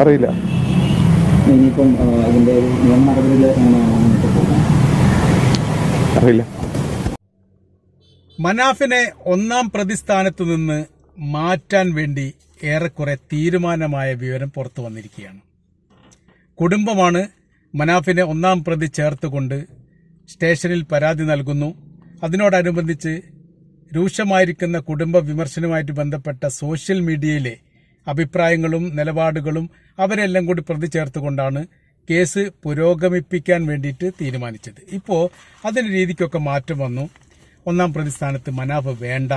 അറിയില്ല. ഇനിയിപ്പം അതിൻ്റെ ഒരു നിയമ നടപടികൾ അറിയില്ല. മനാഫിനെ ഒന്നാം പ്രതിസ്ഥാനത്തു നിന്ന് മാറ്റാൻ വേണ്ടി ഏറെക്കുറെ തീരുമാനമായ വിവരം പുറത്തു വന്നിരിക്കുകയാണ്. കുടുംബമാണ് മനാഫിനെ ഒന്നാം പ്രതി ചേർത്തുകൊണ്ട് സ്റ്റേഷനിൽ പരാതി നൽകുന്നു. അതിനോടനുബന്ധിച്ച് രൂക്ഷമായിരിക്കുന്ന കുടുംബ വിമർശനവുമായിട്ട് ബന്ധപ്പെട്ട സോഷ്യൽ മീഡിയയിലെ അഭിപ്രായങ്ങളും നിലപാടുകളും അവരെല്ലാം കൂടി പ്രതി ചേർത്തുകൊണ്ടാണ് കേസ് പുരോഗമിപ്പിക്കാൻ വേണ്ടിയിട്ട് തീരുമാനിച്ചത്. ഇപ്പോൾ അതിൻ്റെ രീതിക്കൊക്കെ മാറ്റം വന്നു. ഒന്നാം പ്രതിസ്ഥാനത്ത് മനാഫ് വേണ്ട,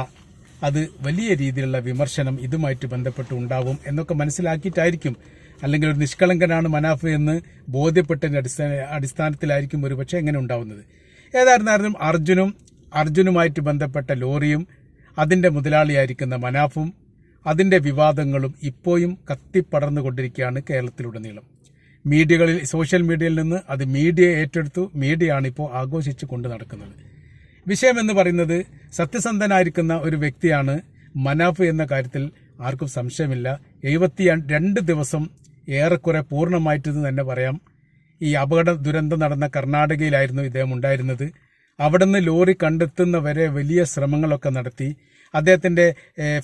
അത് വലിയ രീതിയിലുള്ള വിമർശനം ഇതുമായിട്ട് ബന്ധപ്പെട്ട് ഉണ്ടാവും എന്നൊക്കെ മനസ്സിലാക്കിയിട്ടായിരിക്കും, അല്ലെങ്കിൽ ഒരു നിഷ്കളങ്കനാണ് മനാഫ് എന്ന് ബോധ്യപ്പെട്ടതിന്റെ അടിസ്ഥാനത്തിലായിരിക്കും ഒരുപക്ഷെ എങ്ങനെ ഉണ്ടാവുന്നത്. ഏതായിരുന്നാലും അർജുനുമായിട്ട് ബന്ധപ്പെട്ട ലോറിയും അതിന്റെ മുതലാളിയായിരിക്കുന്ന മനാഫും അതിന്റെ വിവാദങ്ങളും ഇപ്പോഴും കത്തിപ്പടർന്നുകൊണ്ടിരിക്കുകയാണ് കേരളത്തിലുടനീളം. മീഡിയകളിൽ, സോഷ്യൽ മീഡിയയിൽ നിന്ന് അത് മീഡിയ ഏറ്റെടുത്തു. മീഡിയയാണ് ഇപ്പോൾ ആഘോഷിച്ചു കൊണ്ട് നടക്കുന്നത്. വിഷയമെന്ന് പറയുന്നത് സത്യസന്ധനായിരിക്കുന്ന ഒരു വ്യക്തിയാണ് മനാഫ് എന്ന കാര്യത്തിൽ ആർക്കും സംശയമില്ല. 72 ദിവസം ഏറെക്കുറെ പൂർണ്ണമായിട്ടെന്ന് തന്നെ പറയാം. ഈ അപകട ദുരന്തം നടന്ന കർണാടകയിലായിരുന്നു ഇദ്ദേഹം ഉണ്ടായിരുന്നത്. അവിടുന്ന് ലോറി കണ്ടെത്തുന്നവരെ വലിയ ശ്രമങ്ങളൊക്കെ നടത്തി. അദ്ദേഹത്തിന്റെ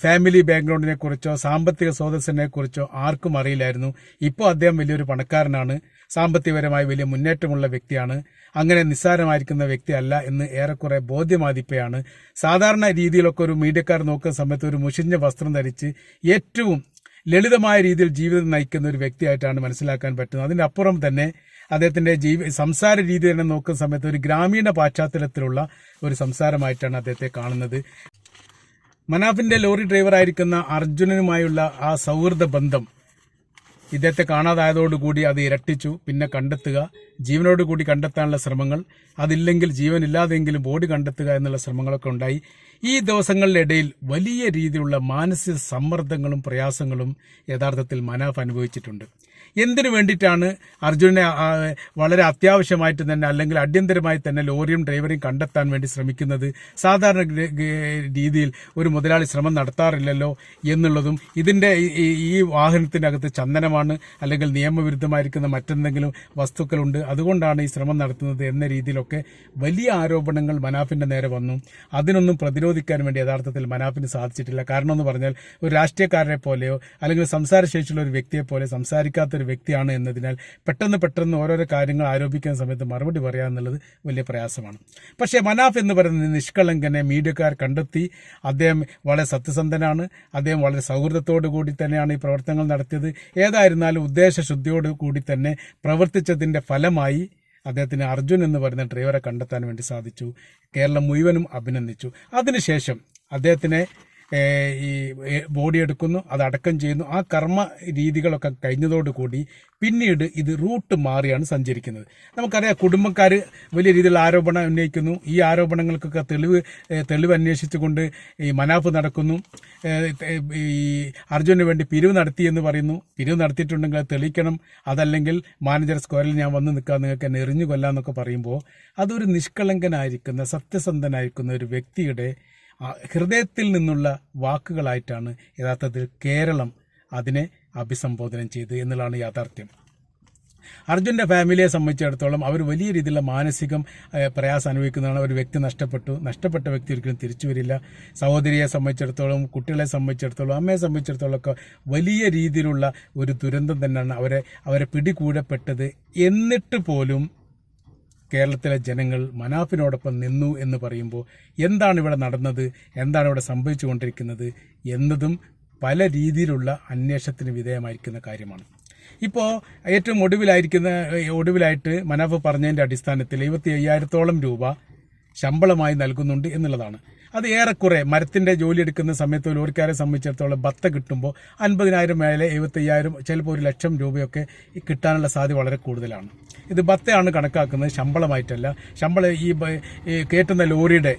ഫാമിലി ബാക്ക്ഗ്രൗണ്ടിനെ കുറിച്ചോ സാമ്പത്തിക സ്രോതസ്സിനെ കുറിച്ചോ ആർക്കും അറിയില്ലായിരുന്നു. ഇപ്പോൾ അദ്ദേഹം വലിയൊരു പണക്കാരനാണ്, സാമ്പത്തികപരമായി വലിയ മുന്നേറ്റമുള്ള വ്യക്തിയാണ്. അങ്ങനെ നിസ്സാരമായിരിക്കുന്ന വ്യക്തിയല്ല എന്ന് ഏറെക്കുറെ ബോധ്യമാതിപ്പയാണ്. സാധാരണ രീതിയിലൊക്കെ ഒരു മീഡിയക്കാർ നോക്കുന്ന സമയത്ത് ഒരു മുഷിഞ്ഞ വസ്ത്രം ധരിച്ച് ഏറ്റവും ലളിതമായ രീതിയിൽ ജീവിതം നയിക്കുന്ന ഒരു വ്യക്തിയായിട്ടാണ് മനസ്സിലാക്കാൻ പറ്റുന്നത്. അതിനപ്പുറം തന്നെ അദ്ദേഹത്തിന്റെ സംസാര രീതി തന്നെ നോക്കുന്ന സമയത്ത് ഒരു ഗ്രാമീണ പശ്ചാത്തലത്തിലുള്ള ഒരു സംസാരമായിട്ടാണ് അദ്ദേഹത്തെ കാണുന്നത്. മനാഫിന്റെ ലോറി ഡ്രൈവറായിരിക്കുന്ന അർജുനനുമായുള്ള ആ സൗഹൃദ ബന്ധം ഇദ്ദേഹത്തെ കാണാതായതോടുകൂടി അത് ഇരട്ടിച്ചു. പിന്നെ കണ്ടെത്തുക, ജീവനോടുകൂടി കണ്ടെത്താനുള്ള ശ്രമങ്ങൾ, അതില്ലെങ്കിൽ ജീവനില്ലാതെങ്കിലും ബോഡി കണ്ടെത്തുക എന്നുള്ള ശ്രമങ്ങളൊക്കെ ഉണ്ടായി. ഈ ദിവസങ്ങളിലിടയിൽ വലിയ രീതിയിലുള്ള മാനസിക സമ്മർദ്ദങ്ങളും പ്രയാസങ്ങളും യഥാർത്ഥത്തിൽ മനാഫ് അനുഭവിച്ചിട്ടുണ്ട്. എന്തിനു വേണ്ടിയിട്ടാണ് അർജുനെ വളരെ അത്യാവശ്യമായിട്ട് തന്നെ അല്ലെങ്കിൽ അടിയന്തരമായി തന്നെ ലോറിയും ഡ്രൈവറെയും കണ്ടെത്താൻ വേണ്ടി ശ്രമിക്കുന്നത്? സാധാരണ രീതിയിൽ ഒരു മുതലാളി ശ്രമം നടത്താറില്ലല്ലോ എന്നുള്ളതും, ഇതിന്റെ ഈ വാഹനത്തിന്റെ അകത്ത് ചന്ദനമാണ് അല്ലെങ്കിൽ നിയമവിരുദ്ധമായിരിക്കുന്ന മറ്റെന്തെങ്കിലും വസ്തുക്കളുണ്ട്, അതുകൊണ്ടാണ് ഈ ശ്രമം നടത്തുന്നത് എന്ന രീതിയിലൊക്കെ വലിയ ആരോപണങ്ങൾ മനാഫിന്റെ നേരെ വന്നു. അതിനൊന്നും പ്രതിരോധിക്കാൻ വേണ്ടി യഥാർത്ഥത്തിൽ മനാഫിന് സാധിച്ചിട്ടില്ല. കാരണം എന്ന് പറഞ്ഞാൽ ഒരു രാഷ്ട്രീയക്കാരനെ പോലെയോ അല്ലെങ്കിൽ സംസാരശേഷിയുള്ള ഒരു വ്യക്തിയെ പോലെ സംസാരിക്കാത്ത ഒരു വ്യക്തിയാണ് എന്നതിനാൽ പെട്ടെന്ന് ഓരോരോ കാര്യങ്ങൾ ആരോപിക്കുന്ന സമയത്ത് മറുപടി പറയുക എന്നുള്ളത് വലിയ പ്രയാസമാണ്. പക്ഷേ മനാഫ് എന്ന് പറയുന്നത് നിഷ്കളങ്കനെ മീഡിയക്കാർ കണ്ടെത്തി. അദ്ദേഹം വളരെ സത്യസന്ധനാണ്. അദ്ദേഹം വളരെ സൗഹൃദത്തോടു കൂടി തന്നെയാണ് ഈ പ്രവർത്തനങ്ങൾ നടത്തിയത്. ഏതായിരുന്നാലും ഉദ്ദേശശുദ്ധിയോടു കൂടി തന്നെ പ്രവർത്തിച്ചതിന്റെ ഫലമായി അദ്ദേഹത്തിന് അർജുൻ എന്ന് പറയുന്ന ഡ്രൈവറെ കണ്ടെത്താൻ വേണ്ടി സാധിച്ചു. കേരളം മുഴുവനും അഭിനന്ദിച്ചു. അതിനുശേഷം അദ്ദേഹത്തിനെ ഈ ബോഡി എടുക്കുന്നു, അത് അടക്കം ചെയ്യുന്നു. ആ കർമ്മ രീതികളൊക്കെ കഴിഞ്ഞതോടുകൂടി പിന്നീട് ഇത് റൂട്ട് മാറിയാണ് സഞ്ചരിക്കുന്നത്. നമുക്കറിയാം, കുടുംബക്കാർ വലിയ രീതിയിലുള്ള ആരോപണം ഉന്നയിക്കുന്നു. ഈ ആരോപണങ്ങൾക്കൊക്കെ തെളിവ് അന്വേഷിച്ചുകൊണ്ട് ഈ മനാഫ് നടക്കുന്നു. ഈ അർജുന് വേണ്ടി പിരിവ് നടത്തിയെന്ന് പറയുന്നു. പിരിവ് നടത്തിയിട്ടുണ്ടെങ്കിൽ അത് തെളിയിക്കണം, അതല്ലെങ്കിൽ മാനേജർ സ്ക്വയറിൽ ഞാൻ വന്ന് നിൽക്കാം, നിങ്ങൾക്ക് എന്നെ എറിഞ്ഞു കൊല്ലാന്നൊക്കെ പറയുമ്പോൾ അതൊരു നിഷ്കളങ്കനായിരിക്കുന്ന സത്യസന്ധനായിരിക്കുന്ന ഒരു വ്യക്തിയുടെ ഹൃദയത്തിൽ നിന്നുള്ള വാക്കുകളായിട്ടാണ് യഥാർത്ഥത്തിൽ കേരളം അതിനെ അഭിസംബോധന ചെയ്ത് എന്നുള്ളതാണ് യാഥാർത്ഥ്യം. അർജുന്റെ ഫാമിലിയെ സംബന്ധിച്ചിടത്തോളം അവർ വലിയ രീതിയിലുള്ള മാനസികം പ്രയാസം അനുഭവിക്കുന്നതാണ്. ഒരു വ്യക്തി നഷ്ടപ്പെട്ട വ്യക്തി ഒരിക്കലും തിരിച്ചു വരില്ല. സഹോദരിയെ സംബന്ധിച്ചിടത്തോളം, കുട്ടികളെ സംബന്ധിച്ചിടത്തോളം, അമ്മയെ സംബന്ധിച്ചിടത്തോളം ഒക്കെ വലിയ രീതിയിലുള്ള ഒരു ദുരന്തം തന്നെയാണ് അവരെ പിടികൂടപ്പെട്ടത്. എന്നിട്ട് പോലും കേരളത്തിലെ ജനങ്ങൾ മനാഫിനോടൊപ്പം നിന്നു എന്ന് പറയുമ്പോൾ എന്താണ് ഇവിടെ നടന്നത്, എന്താണ് ഇവിടെ സംഭവിച്ചുകൊണ്ടിരിക്കുന്നത് എന്നതും പല രീതിയിലുള്ള അന്വേഷണത്തിന് വിധേയമായിരിക്കുന്ന കാര്യമാണ്. ഇപ്പോൾ ഏറ്റവും ഒടുവിലായിട്ട് മനാഫ് പറഞ്ഞതിൻ്റെ അടിസ്ഥാനത്തിൽ 75,000-ഓളം രൂപ ശമ്പളമായി നൽകുന്നുണ്ട് എന്നുള്ളതാണ്. അത് ഏറെക്കുറെ മരത്തിന്റെ ജോലി എടുക്കുന്ന സമയത്ത് ലോറിക്കാരെ സംബന്ധിച്ചിടത്തോളം ബത്ത കിട്ടുമ്പോൾ 50,000 മേലെ 75,000 ചിലപ്പോൾ 1,00,000 രൂപയൊക്കെ കിട്ടാനുള്ള സാധ്യത വളരെ കൂടുതലാണ്. ഇത് ബത്തയാണ് കണക്കാക്കുന്നത്, ശമ്പളമായിട്ടല്ല. ശമ്പളം ഈ കേട്ടുന്ന ലോറിയുടെ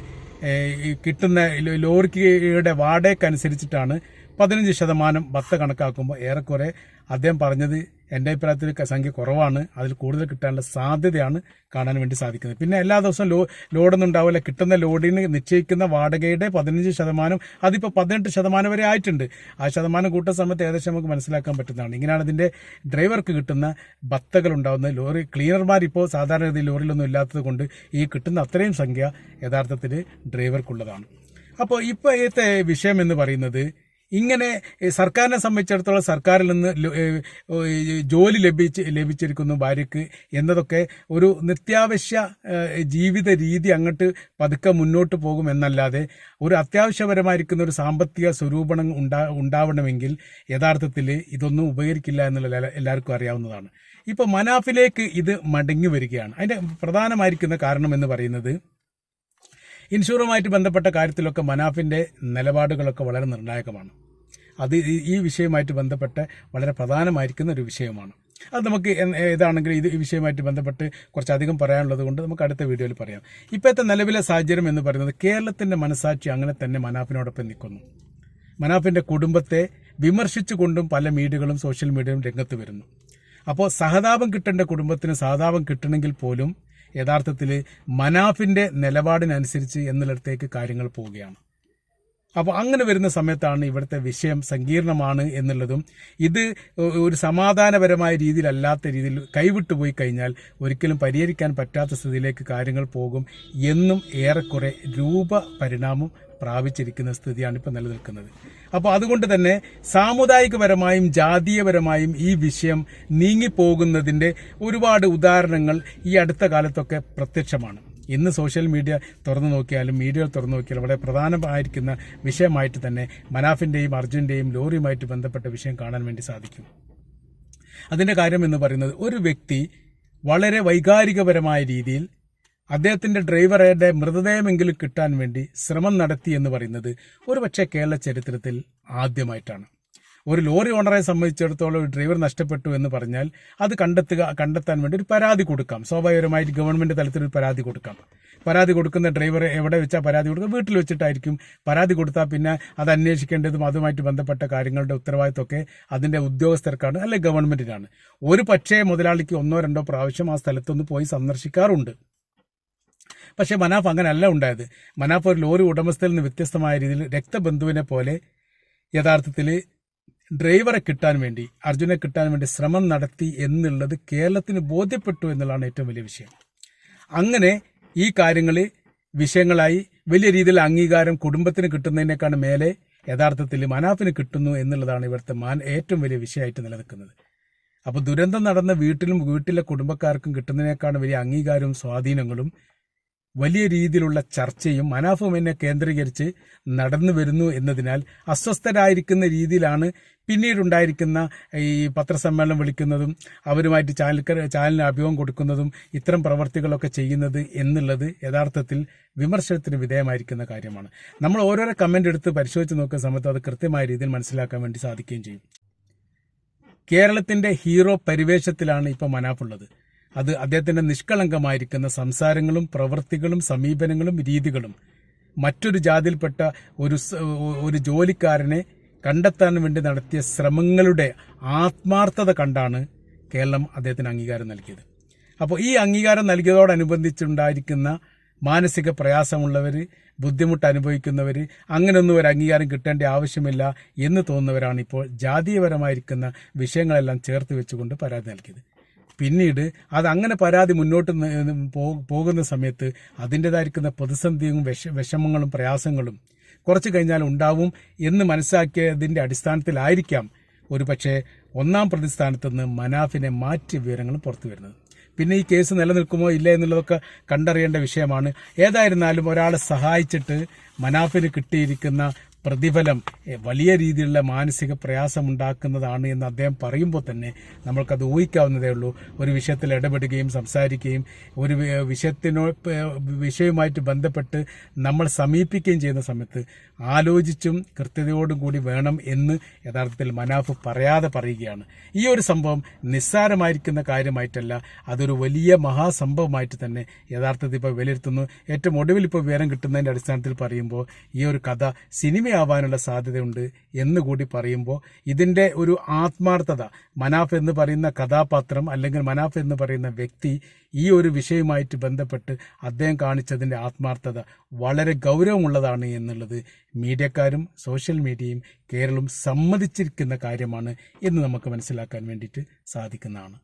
കിട്ടുന്ന ലോറിയുടെ വാടകയ്ക്കനുസരിച്ചിട്ടാണ് 15% ബത്ത കണക്കാക്കുമ്പോൾ ഏറെക്കുറെ അദ്ദേഹം പറഞ്ഞത് എൻ്റെ അഭിപ്രായത്തിൽ സംഖ്യ കുറവാണ്. അതിൽ കൂടുതൽ കിട്ടാനുള്ള സാധ്യതയാണ് കാണാൻ വേണ്ടി സാധിക്കുന്നത്. പിന്നെ എല്ലാ ദിവസവും ലോഡൊന്നും ഉണ്ടാവില്ല. കിട്ടുന്ന ലോഡിന് നിശ്ചയിക്കുന്ന വാടകയുടെ 15% അതിപ്പോൾ 18% വരെ ആയിട്ടുണ്ട്. ആ ശതമാനം കൂട്ടുന്ന സമയത്ത് ഏകദേശം നമുക്ക് മനസ്സിലാക്കാൻ പറ്റുന്നതാണ്. ഇങ്ങനെയാണ് ഇതിൻ്റെ ഡ്രൈവർക്ക് കിട്ടുന്ന ബത്തകൾ ഉണ്ടാകുന്നത്. ലോറി ക്ലീനർമാർ ഇപ്പോൾ സാധാരണഗതിയിൽ ലോറിയിലൊന്നും ഇല്ലാത്തത് കൊണ്ട് ഈ കിട്ടുന്ന അത്രയും സംഖ്യ യഥാർത്ഥത്തിൽ ഡ്രൈവർക്കുള്ളതാണ്. അപ്പോൾ ഇപ്പോഴത്തെ വിഷയം എന്ന് പറയുന്നത് ഇങ്ങനെ സർക്കാരിനെ സംബന്ധിച്ചിടത്തോളം സർക്കാരിൽ നിന്ന് ജോലി ലഭിച്ചിരിക്കുന്നു ഭാര്യയ്ക്ക് എന്നതൊക്കെ ഒരു നിത്യാവശ്യ ജീവിത രീതി അങ്ങോട്ട് പതുക്കെ മുന്നോട്ട് പോകുമെന്നല്ലാതെ ഒരു അത്യാവശ്യപരമായിരിക്കുന്ന ഒരു സാമ്പത്തിക സ്വരൂപണം ഉണ്ടാവണമെങ്കിൽ യഥാർത്ഥത്തിൽ ഇതൊന്നും ഉപകരിക്കില്ല എന്നുള്ള എല്ലാവർക്കും അറിയാവുന്നതാണ്. ഇപ്പോൾ മനാഫിലേക്ക് ഇത് മടങ്ങി വരികയാണ്. അതിൻ്റെ പ്രധാനമായിരിക്കുന്ന കാരണം എന്ന് പറയുന്നത് ഇൻഷുറുമായിട്ട് ബന്ധപ്പെട്ട കാര്യത്തിലൊക്കെ മനാഫിൻ്റെ നിലപാടുകളൊക്കെ വളരെ നിർണായകമാണ്. അത് ഈ വിഷയവുമായിട്ട് ബന്ധപ്പെട്ട് വളരെ പ്രധാനമായിരിക്കുന്ന ഒരു വിഷയമാണ്. അത് നമുക്ക് ഏതാണെങ്കിലും ഈ വിഷയവുമായിട്ട് ബന്ധപ്പെട്ട് കുറച്ചധികം പറയാനുള്ളത് കൊണ്ട് നമുക്ക് അടുത്ത വീഡിയോയിൽ പറയാം. ഇപ്പോഴത്തെ നിലവിലെ സാഹചര്യം എന്ന് പറയുന്നത് കേരളത്തിൻ്റെ മനസാക്ഷി അങ്ങനെ തന്നെ മനാഫിനോടൊപ്പം നിൽക്കുന്നു. മനാഫിൻ്റെ കുടുംബത്തെ വിമർശിച്ചുകൊണ്ടും പല മീഡിയകളും സോഷ്യൽ മീഡിയയും രംഗത്ത് വരുന്നു. അപ്പോൾ സഹതാപം കിട്ടേണ്ട കുടുംബത്തിന് സഹതാപം കിട്ടണമെങ്കിൽ പോലും യഥാർത്ഥത്തിൽ മനാഫിൻ്റെ നിലപാടിനനുസരിച്ച് എന്നിടത്തേക്ക് കാര്യങ്ങൾ പോവുകയാണ്. അപ്പോൾ അങ്ങനെ വരുന്ന സമയത്താണ് ഇവിടുത്തെ വിഷയം സങ്കീർണമാണ് എന്നുള്ളതും ഇത് ഒരു സമാധാനപരമായ രീതിയിലല്ലാത്ത രീതിയിൽ കൈവിട്ടു പോയി കഴിഞ്ഞാൽ ഒരിക്കലും പരിഹരിക്കാൻ പറ്റാത്ത സ്ഥിതിയിലേക്ക് കാര്യങ്ങൾ പോകും എന്നും ഏറെക്കുറെ രൂപപരിണാമം പ്രാപിച്ചിരിക്കുന്ന സ്ഥിതിയാണ് ഇപ്പോൾ നിലനിൽക്കുന്നത്. അപ്പോൾ അതുകൊണ്ട് തന്നെ സാമുദായികപരമായും ജാതീയപരമായും ഈ വിഷയം നീങ്ങിപ്പോകുന്നതിൻ്റെ ഒരുപാട് ഉദാഹരണങ്ങൾ ഈ അടുത്ത കാലത്തൊക്കെ പ്രത്യക്ഷമാണ്. ഇന്ന് സോഷ്യൽ മീഡിയ തുറന്നു നോക്കിയാലും മീഡിയകൾ തുറന്നു നോക്കിയാലും വളരെ പ്രധാനമായിരിക്കുന്ന വിഷയമായിട്ട് തന്നെ മനാഫിൻ്റെയും അർജുൻ്റെയും ലോറിയുമായിട്ട് ബന്ധപ്പെട്ട വിഷയം കാണാൻ വേണ്ടി സാധിക്കും. അതിൻ്റെ കാര്യം എന്ന് പറയുന്നത് ഒരു വ്യക്തി വളരെ വൈകാരികപരമായ രീതിയിൽ അദ്ദേഹത്തിൻ്റെ ഡ്രൈവറുടെ മൃതദേഹമെങ്കിലും കിട്ടാൻ വേണ്ടി ശ്രമം നടത്തി എന്ന് പറയുന്നത് ഒരുപക്ഷെ കേരള ചരിത്രത്തിൽ ആദ്യമായിട്ടാണ്. ഒരു ലോറി ഓണറെ സംബന്ധിച്ചിടത്തോളം ഒരു ഡ്രൈവർ നഷ്ടപ്പെട്ടു എന്ന് പറഞ്ഞാൽ അത് കണ്ടെത്താൻ വേണ്ടി ഒരു പരാതി കൊടുക്കാം. സ്വാഭാവികമായിട്ട് ഗവൺമെൻറ് തലത്തിൽ ഒരു പരാതി കൊടുക്കാം. പരാതി കൊടുക്കുന്ന ഡ്രൈവർ എവിടെ വെച്ചാൽ പരാതി കൊടുക്കുക? വീട്ടിൽ വെച്ചിട്ടായിരിക്കും. പരാതി കൊടുത്താൽ പിന്നെ അത് അന്വേഷിക്കേണ്ടതും അതുമായിട്ട് ബന്ധപ്പെട്ട കാര്യങ്ങളുടെ ഉത്തരവാദിത്തമൊക്കെ അതിൻ്റെ ഉദ്യോഗസ്ഥർക്കാണ്, അല്ലെങ്കിൽ ഗവൺമെൻറ്റിനാണ്. ഒരു പക്ഷേ മുതലാളിക്ക് 1-2 പ്രാവശ്യം ആ സ്ഥലത്തൊന്ന് പോയി സന്ദർശിക്കാറുണ്ട്. പക്ഷേ മനാഫ് അങ്ങനെയല്ല ഉണ്ടായത്. മനാഫ് ഒരു ലോറി ഉടമസ്ഥയിൽ നിന്ന് വ്യത്യസ്തമായ രീതിയിൽ രക്തബന്ധുവിനെ പോലെ യഥാർത്ഥത്തിൽ ഡ്രൈവറെ കിട്ടാൻ വേണ്ടി, അർജുനെ കിട്ടാൻ വേണ്ടി ശ്രമം നടത്തി എന്നുള്ളത് കേരളത്തിന് ബോധ്യപ്പെട്ടു എന്നുള്ളതാണ് ഏറ്റവും വലിയ വിഷയം. അങ്ങനെ ഈ കാര്യങ്ങൾ വിഷയങ്ങളായി വലിയ രീതിയിൽ അംഗീകാരം കുടുംബത്തിന് കിട്ടുന്നതിനേക്കാൾ മേലെ യഥാർത്ഥത്തിൽ മനാഫിന് കിട്ടുന്നു എന്നുള്ളതാണ് ഇവിടുത്തെ ഏറ്റവും വലിയ വിഷയമായിട്ട് നിലനിൽക്കുന്നത്. അപ്പോൾ ദുരന്തം നടന്ന വീട്ടിലെ കുടുംബക്കാർക്കും കിട്ടുന്നതിനേക്കാൾ വലിയ അംഗീകാരവും സ്വാധീനങ്ങളും വലിയ രീതിയിലുള്ള ചർച്ചയും മനാഫും എന്നെ കേന്ദ്രീകരിച്ച് നടന്നു വരുന്നു എന്നതിനാൽ അസ്വസ്ഥരായിരിക്കുന്ന രീതിയിലാണ് പിന്നീടുണ്ടായിരിക്കുന്ന ഈ പത്രസമ്മേളനം വിളിക്കുന്നതും അവരുമായിട്ട് ചാനലിന് അഭിമുഖം കൊടുക്കുന്നതും ഇത്തരം പ്രവർത്തികളൊക്കെ ചെയ്യുന്നത് എന്നുള്ളത് യഥാർത്ഥത്തിൽ വിമർശനത്തിന് വിധേയമായിരിക്കുന്ന കാര്യമാണ്. നമ്മൾ ഓരോരോ കമൻ്റ് എടുത്ത് പരിശോധിച്ച് നോക്കുന്ന സമയത്ത് അത് കൃത്യമായ രീതിയിൽ മനസ്സിലാക്കാൻ വേണ്ടി സാധിക്കുകയും ചെയ്യും. കേരളത്തിൻ്റെ ഹീറോ പരിവേഷത്തിലാണ് ഇപ്പോൾ മനാഫുള്ളത്. അത് അദ്ദേഹത്തിൻ്റെ നിഷ്കളങ്കമായിരിക്കുന്ന സംസാരങ്ങളും പ്രവൃത്തികളും സമീപനങ്ങളും രീതികളും മറ്റൊരു ജാതിയിൽപ്പെട്ട ഒരു ജോലിക്കാരനെ കണ്ടെത്താൻ വേണ്ടി നടത്തിയ ശ്രമങ്ങളുടെ ആത്മാർത്ഥത കണ്ടാണ് കേരളം അദ്ദേഹത്തിന് അംഗീകാരം നൽകിയത്. അപ്പോൾ ഈ അംഗീകാരം നൽകിയതോടനുബന്ധിച്ചുണ്ടായിരിക്കുന്ന മാനസിക പ്രയാസമുള്ളവർ, ബുദ്ധിമുട്ട് അനുഭവിക്കുന്നവർ, അങ്ങനെയൊന്നും ഒരു അംഗീകാരം കിട്ടേണ്ട ആവശ്യമില്ല എന്ന് തോന്നുന്നവരാണ് ഇപ്പോൾ ജാതീയപരമായിരിക്കുന്ന വിഷയങ്ങളെല്ലാം ചേർത്ത് വെച്ചുകൊണ്ട് പരാതി നൽകിയത്. പിന്നീട് അതങ്ങനെ പരാതി മുന്നോട്ട് പോകുന്ന സമയത്ത് അതിൻ്റെതായിരിക്കുന്ന പ്രതിസന്ധിയും വിഷമങ്ങളും പ്രയാസങ്ങളും കുറച്ച് കഴിഞ്ഞാൽ ഉണ്ടാവും എന്ന് മനസ്സിലാക്കിയതിൻ്റെ അടിസ്ഥാനത്തിലായിരിക്കാം ഒരു പക്ഷേ 1-ാം പ്രതിസ്ഥാനത്ത് നിന്ന് മനാഫിനെ മാറ്റിയ വിവരങ്ങൾ പുറത്തു വരുന്നത്. പിന്നെ ഈ കേസ് നിലനിൽക്കുമോ ഇല്ല എന്നുള്ളതൊക്കെ കണ്ടറിയേണ്ട വിഷയമാണ്. ഏതായിരുന്നാലും ഒരാളെ സഹായിച്ചിട്ട് മനാഫിന് കിട്ടിയിരിക്കുന്ന പ്രതിഫലം വലിയ രീതിയിലുള്ള മാനസിക പ്രയാസമുണ്ടാക്കുന്നതാണ് എന്ന് അദ്ദേഹം പറയുമ്പോൾ തന്നെ നമ്മൾക്കത് ഊഹിക്കാവുന്നതേ ഉള്ളൂ. ഒരു വിഷയത്തിൽ ഇടപെടുകയും സംസാരിക്കുകയും ഒരു വിഷയവുമായിട്ട് ബന്ധപ്പെട്ട് നമ്മൾ സമീപിക്കുകയും ചെയ്യുന്ന സമയത്ത് ആലോചിച്ചും കൃത്യതയോടും കൂടി വേണം എന്ന് യഥാർത്ഥത്തിൽ മനാഫ് പറയാതെ പറയുകയാണ്. ഈ ഒരു സംഭവം നിസ്സാരമായിരിക്കുന്ന കാര്യമായിട്ടല്ല, അതൊരു വലിയ മഹാസംഭവമായിട്ട് തന്നെ യഥാർത്ഥത്തിൽ ഇപ്പോൾ വിലയിരുത്തുന്നു. ഏറ്റവും ഒടുവിൽ ഇപ്പോൾ വിവരം കിട്ടുന്നതിൻ്റെ അടിസ്ഥാനത്തിൽ പറയുമ്പോൾ ഈ ഒരു കഥ സിനിമ സിനിമയാവാനുള്ള സാധ്യതയുണ്ട് എന്നുകൂടി പറയുമ്പോൾ ഇതിൻ്റെ ഒരു ആത്മാർത്ഥത, മനാഫ് എന്ന് പറയുന്ന കഥാപാത്രം അല്ലെങ്കിൽ മനാഫ് എന്ന് പറയുന്ന വ്യക്തി ഈ ഒരു വിഷയവുമായിട്ട് ബന്ധപ്പെട്ട് അദ്ദേഹം കാണിച്ചതിൻ്റെ ആത്മാർത്ഥത വളരെ ഗൗരവമുള്ളതാണ് എന്നുള്ളത് മീഡിയക്കാരും സോഷ്യൽ മീഡിയയും കേരളവും സമ്മതിച്ചിരിക്കുന്ന കാര്യമാണ് എന്ന് നമുക്ക് മനസ്സിലാക്കാൻ വേണ്ടിയിട്ട് സാധിക്കുന്നതാണ്.